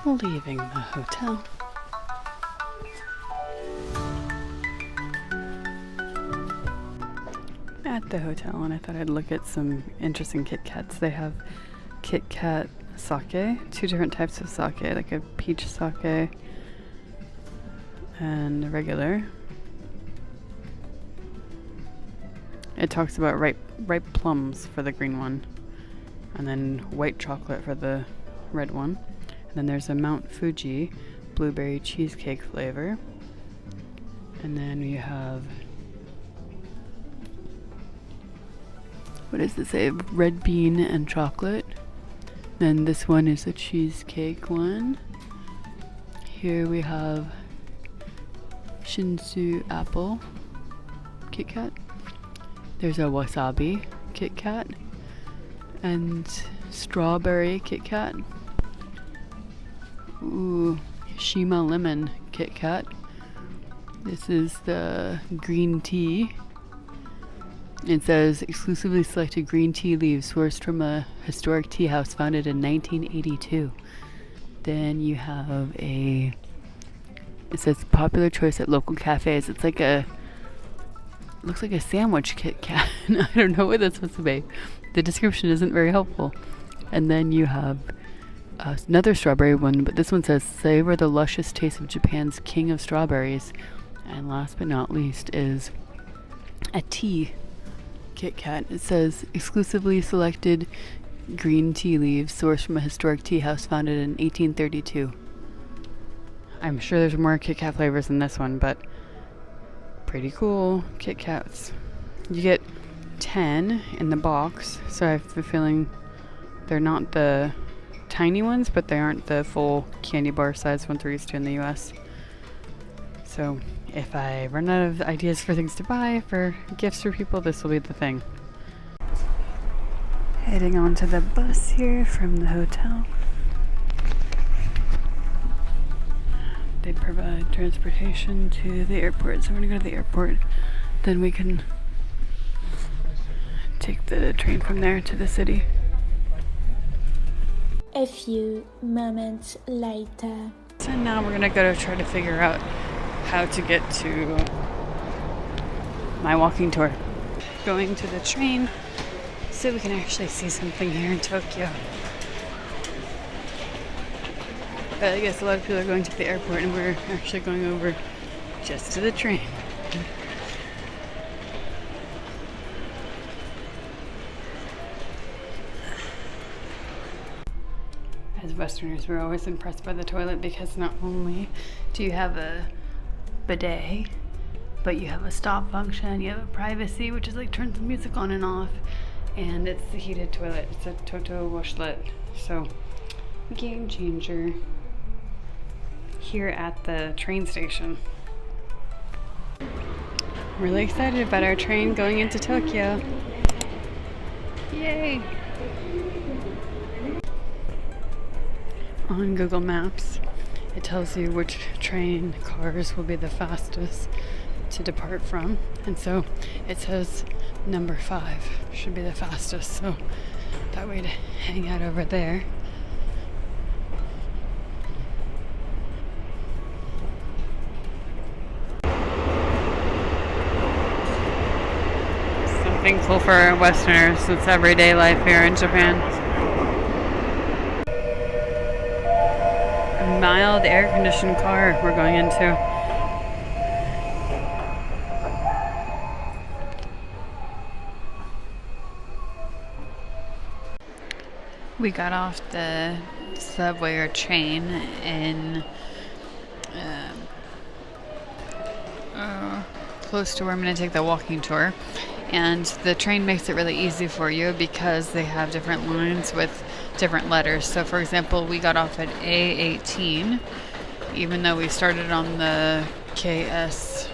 leaving the hotel. At the hotel, and I thought I'd look at some interesting Kit Kats. They have Kit Kat sake, two different types of sake, like a peach sake and a regular. It talks about ripe plums for the green one, and then white chocolate for the red one. And then there's a Mount Fuji blueberry cheesecake flavor. And then we have, what does it say? Red bean and chocolate. Then this one is a cheesecake one. Here we have Shinsu apple Kit Kat. There's a wasabi Kit Kat and strawberry Kit Kat. Ooh, Shima lemon Kit Kat. This is the green tea. It says exclusively selected green tea leaves sourced from a historic tea house founded in 1982. Then you have it says popular choice at local cafes. It's like looks like a sandwich Kit Kat. I don't know what that's supposed to be. The description isn't very helpful. And then you have another strawberry one, but this one says savor the luscious taste of Japan's king of strawberries. And last but not least is a tea Kit Kat. It says exclusively selected green tea leaves sourced from a historic tea house founded in 1832. I'm sure there's more Kit Kat flavors than this one, but pretty cool Kit Kats. You get 10 in the box, so I have the feeling they're not the tiny ones, but they aren't the full candy bar size ones we're used to in the US. So if I run out of ideas for things to buy for gifts for people, this will be the thing. Heading on to the bus here from the hotel. They provide transportation to the airport, so we're gonna go to the airport. Then we can take the train from there to the city. A few moments later. So now we're gonna go to try to figure out how to get to my walking tour. Going to the train so we can actually see something here in Tokyo. But I guess a lot of people are going to the airport and we're actually going over just to the train. As Westerners, we're always impressed by the toilet because not only do you have a bidet, but you have a stop function, you have a privacy, which is like turns the music on and off, and it's the heated toilet. It's a Toto washlet, so game changer here at the train station. Really excited about our train going into Tokyo. Yay! On Google Maps, it tells you which train cars will be the fastest to depart from, and so it says number 5 should be the fastest, so that way to hang out over there. Something cool for Westerners. It's everyday life here in Japan. A mild air-conditioned car we're going into. We got off the subway or train in close to where I'm going to take the walking tour, and the train makes it really easy for you because they have different lines with different letters. So for example, we got off at A18 even though we started on the KS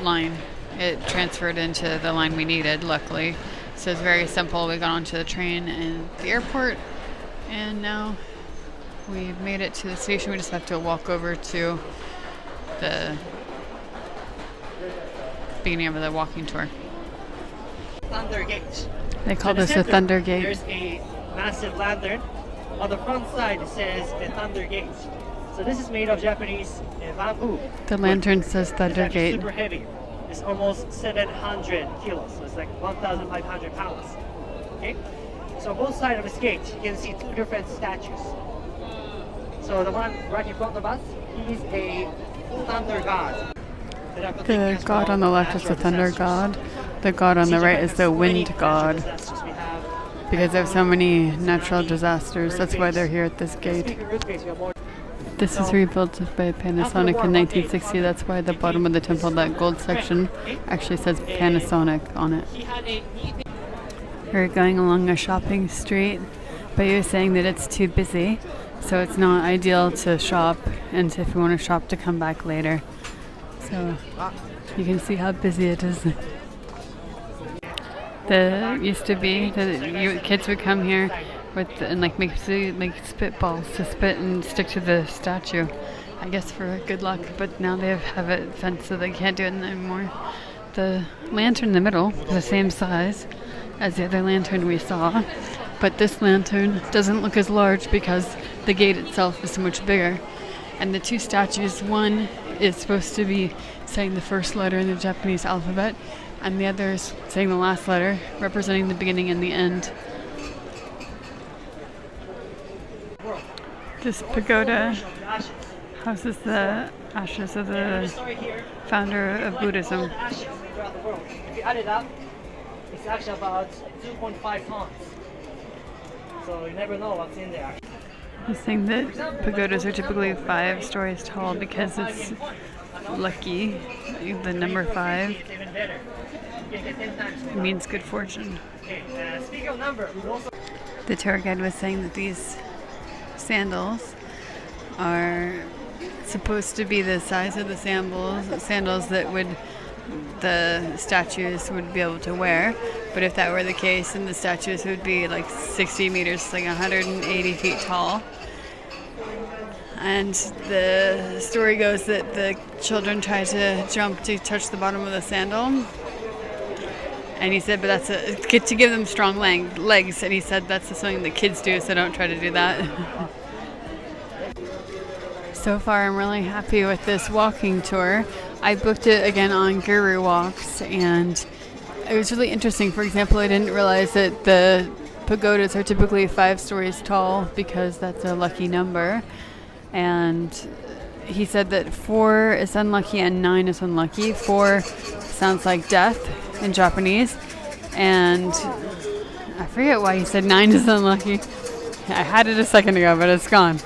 line. It transferred into the line we needed, luckily. So it's very simple. We got onto the train in the airport, and now we've made it to the station. We just have to walk over to the beginning of the walking tour. Thunder Gate. They call this a Thunder Gate. There's a massive lantern On the front side it says the Thunder Gate. So this is made of Japanese bamboo. The lantern says It's Thunder actually Gate. super heavy. It's almost 700 kilos. So it's like 1,500 pounds. Okay. So both sides of this gate, you can see two different statues. So the one right in front of us, he's a thunder god. The god on the left is the thunder god. The god on the right is the wind god. Because they have so many natural disasters, that's why they're here at this gate. This is rebuilt by Panasonic in 1960. That's why the bottom of the temple, that gold section, actually says Panasonic on it. We're going along a shopping street, but you're saying that it's too busy, so it's not ideal to shop, and if you want to shop, to come back later. So you can see how busy it is. Used to be the kids would come here and like make spitballs to spit and stick to the statue, I guess for good luck. But now they have it fenced so they can't do it anymore. The lantern in the middle is the same size as the other lantern we saw, but this lantern doesn't look as large because the gate itself is so much bigger. And the two statues, one is supposed to be saying the first letter in the Japanese alphabet, and the other is saying the last letter, representing the beginning and the end. This pagoda houses the ashes of the founder of Buddhism. If you add it up, it's actually about 2.5 tons. So you never know what's in there. He's saying that pagodas are typically 5 stories tall because it's lucky, the number 5. Even better. You can get 10 times more. It means good fortune. Okay, speaking of number, we also... The tour guide was saying that these sandals are supposed to be the size of the sandals that the statues would be able to wear. But if that were the case, then the statues would be like 60 meters, like 180 feet tall. And the story goes that the children tried to jump to touch the bottom of the sandal. And he said, but that's to give them strong legs. And he said, that's something that kids do, so don't try to do that. So far, I'm really happy with this walking tour. I booked it again on Guru Walks, and it was really interesting. For example, I didn't realize that the pagodas are typically 5 stories tall because that's a lucky number. And he said that 4 is unlucky and 9 is unlucky. 4 sounds like death in Japanese, and I forget why he said 9 is unlucky. I had it a second ago, but it's gone.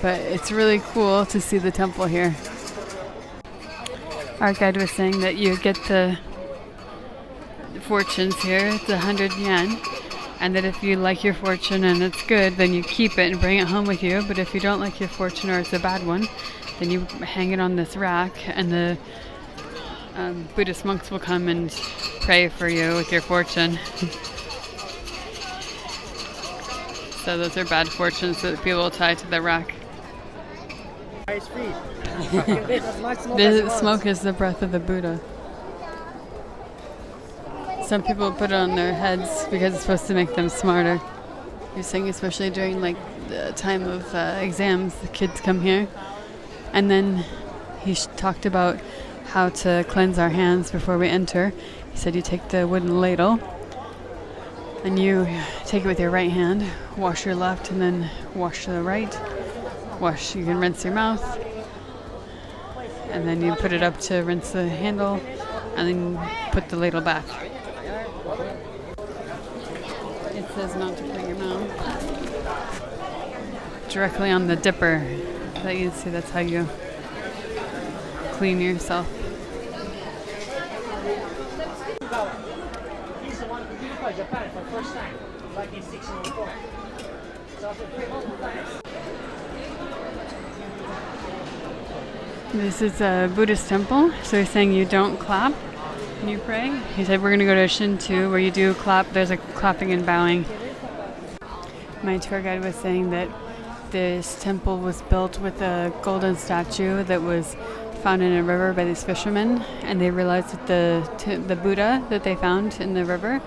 But it's really cool to see the temple here. Our guide was saying that you get the fortunes here, it's 100 yen, and that if you like your fortune and it's good, then you keep it and bring it home with you. But if you don't like your fortune or it's a bad one, then you hang it on this rack, and the Buddhist monks will come and pray for you with your fortune. So those are bad fortunes that people will tie to the rack. The smoke is the breath of the Buddha. Some people put it on their heads because it's supposed to make them smarter. You're saying especially during like the time of exams, the kids come here. And then he talked about how to cleanse our hands before we enter. He said you take the wooden ladle and you take it with your right hand, wash your left, and then wash the right. You can rinse your mouth, and then you put it up to rinse the handle, and then put the ladle back. It says not to put your mouth directly on the dipper. That you see, that's how you clean yourself. He's the one who beautified Japan for the first time, like in 1604. So after 300 times. This is a Buddhist temple, so he's saying you don't clap when you pray. He said we're going to go to Shinto where you do clap. There's a clapping and bowing. My tour guide was saying that this temple was built with a golden statue that was found in a river by these fishermen, and they realized that the Buddha that they found in the river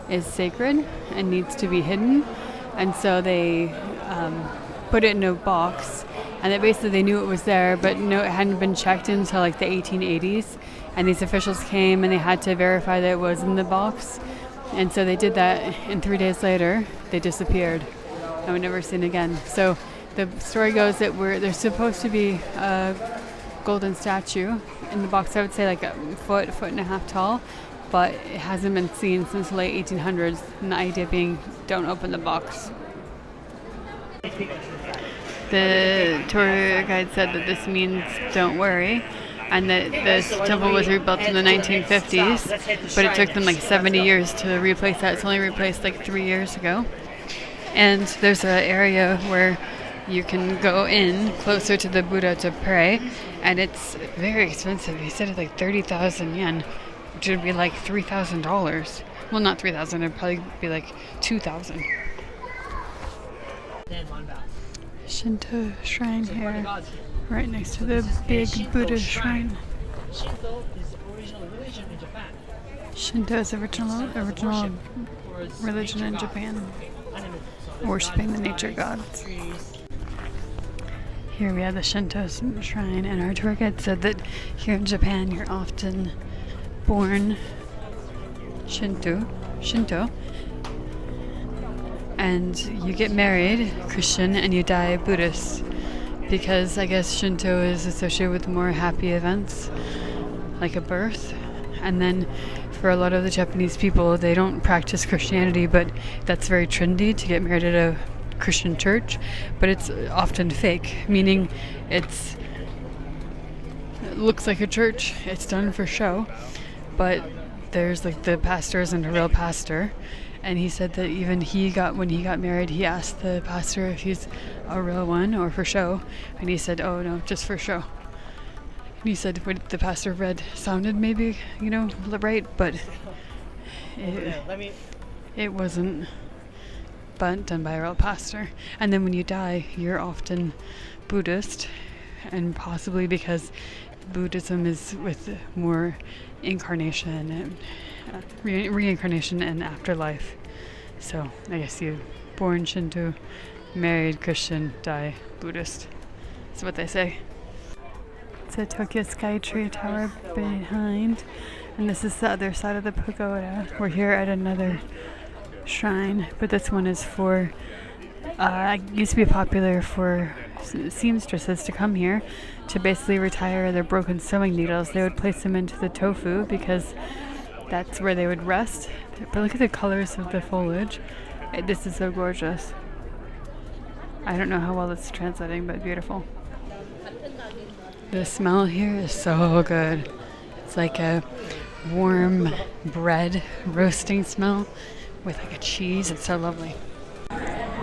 is sacred and needs to be hidden. and so they put it in a box, and they knew it was there, but no, it hadn't been checked until like the 1880s, and these officials came and they had to verify that it was in the box, and so they did that, and 3 days later they disappeared and were never seen again. So the story goes that there's supposed to be a golden statue in the box, I would say like a foot and a half tall, but it hasn't been seen since the late 1800s, and the idea being don't open the box. The tour guide said that this means don't worry, and that this temple was rebuilt in the 1950s, but it took them like 70 years to replace that. It's only replaced like 3 years ago. And there's an area where you can go in closer to the Buddha to pray, and it's very expensive. He said it's like 30,000 yen, which would be like $3,000. Well, not 3,000, it'd probably be like 2,000. Shinto shrine here, right next to the big Buddha shrine. Shinto is original religion in Japan, worshipping the nature gods. Here we have the Shinto shrine, and our tour guide said that here in Japan you're often born Shinto, and you get married Christian and you die Buddhist, because I guess Shinto is associated with more happy events like a birth. And then for a lot of the Japanese people, they don't practice Christianity, but that's very trendy to get married at a Christian church, but it's often fake, meaning it looks like a church, it's done for show, but there's like the pastor isn't a real pastor. And he said that even when he got married, he asked the pastor if he's a real one or for show. And he said, oh no, just for show. And he said what the pastor read sounded maybe, right, but it wasn't done by a real pastor. And then when you die, you're often Buddhist, and possibly because Buddhism is with more incarnation and reincarnation and afterlife. So I guess you born Shinto, married Christian, die Buddhist. That's what they say. It's a Tokyo Skytree Tower behind, and this is the other side of the pagoda. We're here at another shrine, but this one is for it used to be popular for seamstresses to come here to basically retire their broken sewing needles. They would place them into the tofu because that's where they would rest. But look at the colors of the foliage. This is so gorgeous. I don't know how well it's translating, but beautiful. The smell here is so good. It's like a warm bread roasting smell with like a cheese. It's so lovely.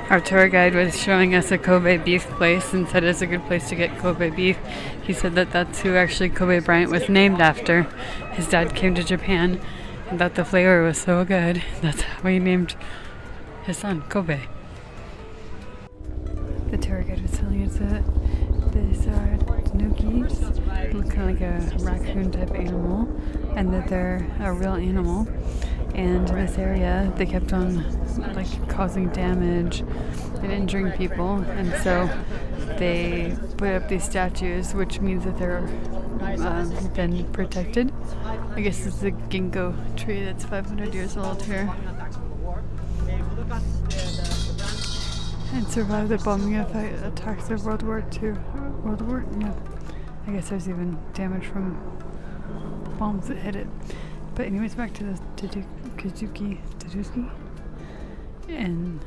Our tour guide was showing us a Kobe beef place and said it's a good place to get Kobe beef. He said that that's who actually Kobe Bryant was named after. His dad came to Japan and thought the flavor was so good. That's how he named his son Kobe. The tour guide was telling us that these are tanukis, look kind of like a raccoon type animal, and that they're a real animal. And in this area, they kept on like causing damage and injuring people, and so they put up these statues, which means that they're then protected. I guess it's the ginkgo tree that's 500 years old here. And survived the bombing attacks of World War II. Yeah. I guess there's even damage from bombs that hit it. But anyways, back to the Kazuki and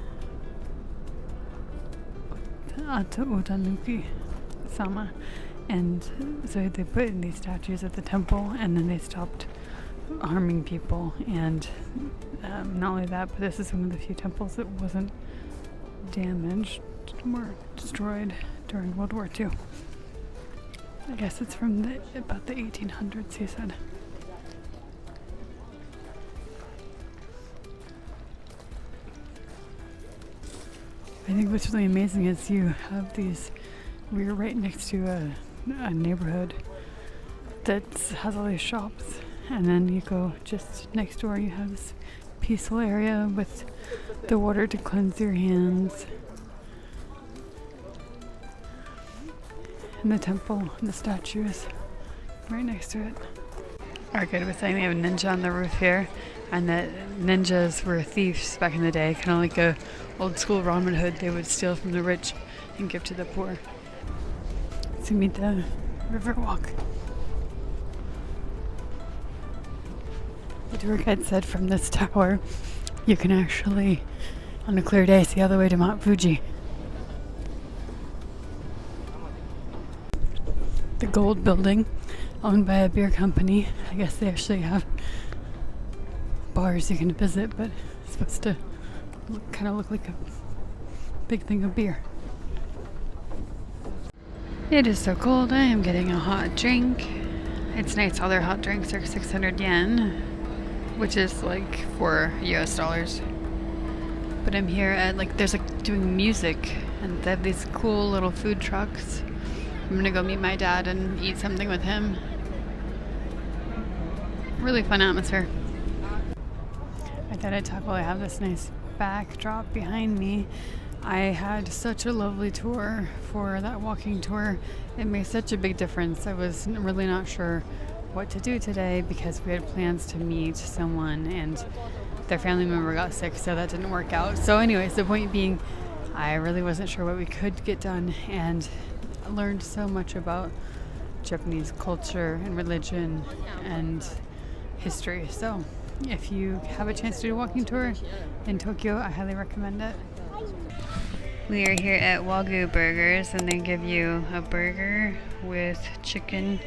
Otanuki Sama. And so they put in these statues at the temple, and then they stopped harming people. And not only that, but this is one of the few temples that wasn't damaged or destroyed during World War II. I guess it's from about the 1800s, he said. I think what's really amazing is you have these, we're right next to a neighborhood that has all these shops, and then you go just next door, you have this peaceful area with the water to cleanse your hands. And the temple and the statues right next to it. Our guide was saying they have a ninja on the roof here, and that ninjas were thieves back in the day, kind of like a old school Robin Hood. They would steal from the rich and give to the poor. To meet the river walk. The tour guide said from this tower you can actually, on a clear day, see all the way to Mount Fuji. The gold building, owned by a beer company. I guess they actually have bars you can visit, but it's supposed to kind of look like a big thing of beer. It is so cold, I am getting a hot drink. It's nice, all their hot drinks are 600 yen, which is like $4 US. But I'm here at there's doing music, and they have these cool little food trucks. I'm gonna go meet my dad and eat something with him. Really fun atmosphere. I thought I'd talk while I have this nice backdrop behind me. I had such a lovely tour for that walking tour. It made such a big difference. I was really not sure what to do today because we had plans to meet someone and their family member got sick, so that didn't work out. So anyways, the point being, I really wasn't sure what we could get done, and learned so much about Japanese culture and religion and history. So if you have a chance to do a walking tour in Tokyo, I highly recommend it. We are here at Wagyu Burgers, and they give you a burger with chicken,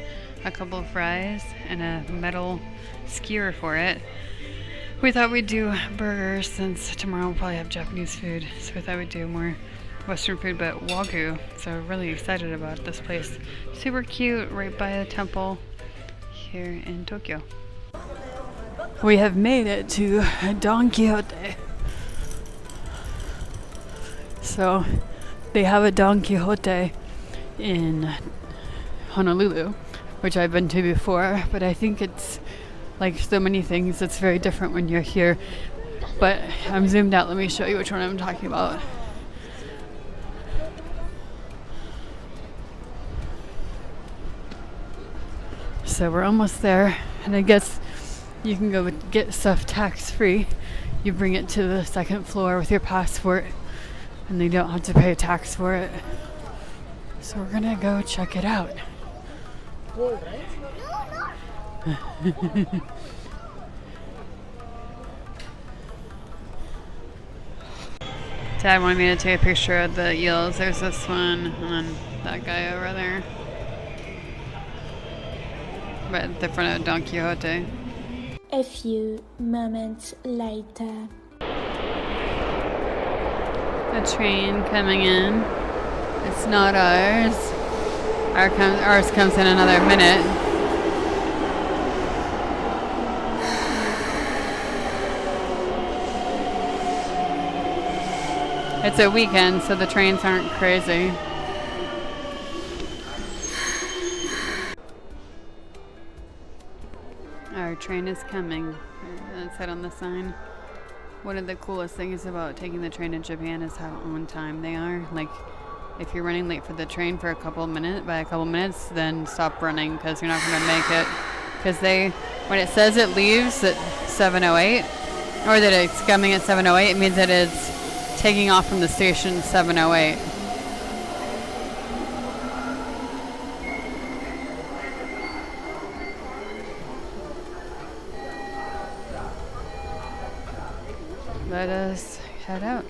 a couple of fries, and a metal skewer for it. We thought we'd do burgers since tomorrow we'll probably have Japanese food, so we thought we'd do more Western food, but Wagyu. So really excited about this place. Super cute, right by the temple here in Tokyo. We have made it to Don Quixote. So they have a Don Quixote in Honolulu, which I've been to before, but I think it's like so many things, it's very different when you're here. But I'm zoomed out, let me show you which one I'm talking about. So we're almost there, and I guess you can go get stuff tax-free. You bring it to the second floor with your passport, and they don't have to pay a tax for it. So we're gonna go check it out. Dad wanted me to take a picture of the eels. There's this one, and then that guy over there. But at the front of Don Quixote. A few moments later. A train coming in. It's not ours. Ours comes in another minute. It's a weekend, so the trains aren't crazy. Our train is coming. It said on the sign. One of the coolest things about taking the train in Japan is how on time they are. Like, if you're running late for the train for a couple minutes, then stop running because you're not going to make it. Because when it says it leaves at 7:08, or that it's coming at 7:08, it means that it's taking off from the station 7:08. Let us head out.